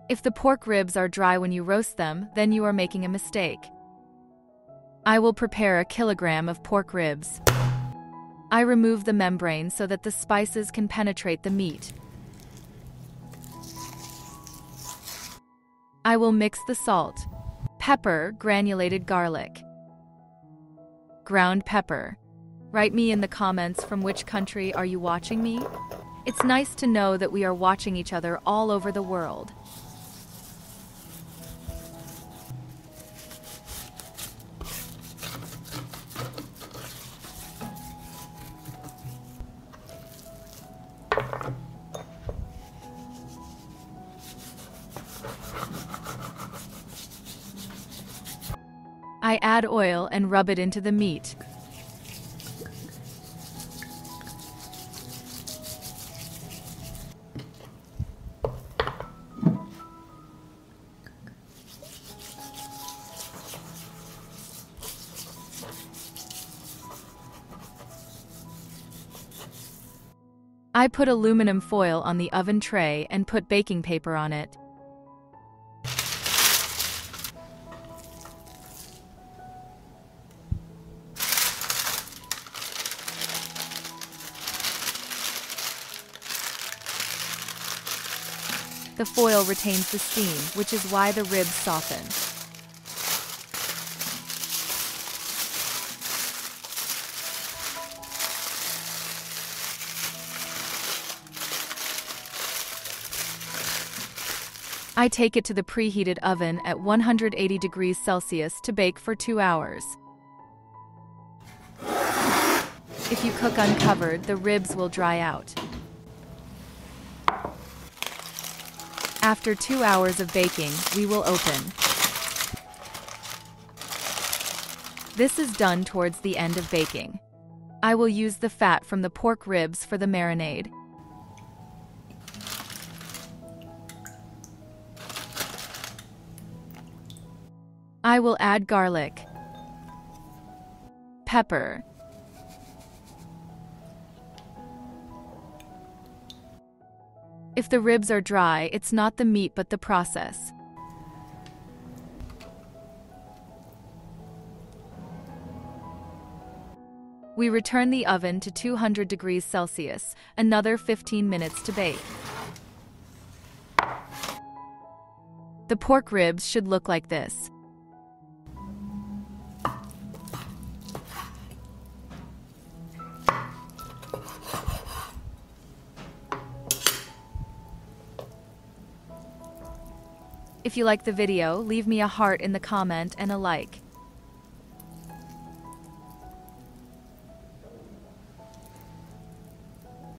If the pork ribs are dry when you roast them, then you are making a mistake. I will prepare a kilogram of pork ribs. I remove the membrane so that the spices can penetrate the meat. I will mix the salt, pepper, granulated garlic, ground pepper. Write me in the comments from which country are you watching me? It's nice to know that we are watching each other all over the world. I add oil and rub it into the meat. I put aluminum foil on the oven tray and put baking paper on it. The foil retains the steam, which is why the ribs soften. I take it to the preheated oven at 180 degrees Celsius to bake for 2 hours. If you cook uncovered, the ribs will dry out. After 2 hours of baking, we will open. This is done towards the end of baking. I will use the fat from the pork ribs for the marinade. I will add garlic, pepper, if the ribs are dry, it's not the meat but the process. We return the oven to 200 degrees Celsius, another 15 minutes to bake. The pork ribs should look like this. If you like the video, leave me a heart in the comment and a like.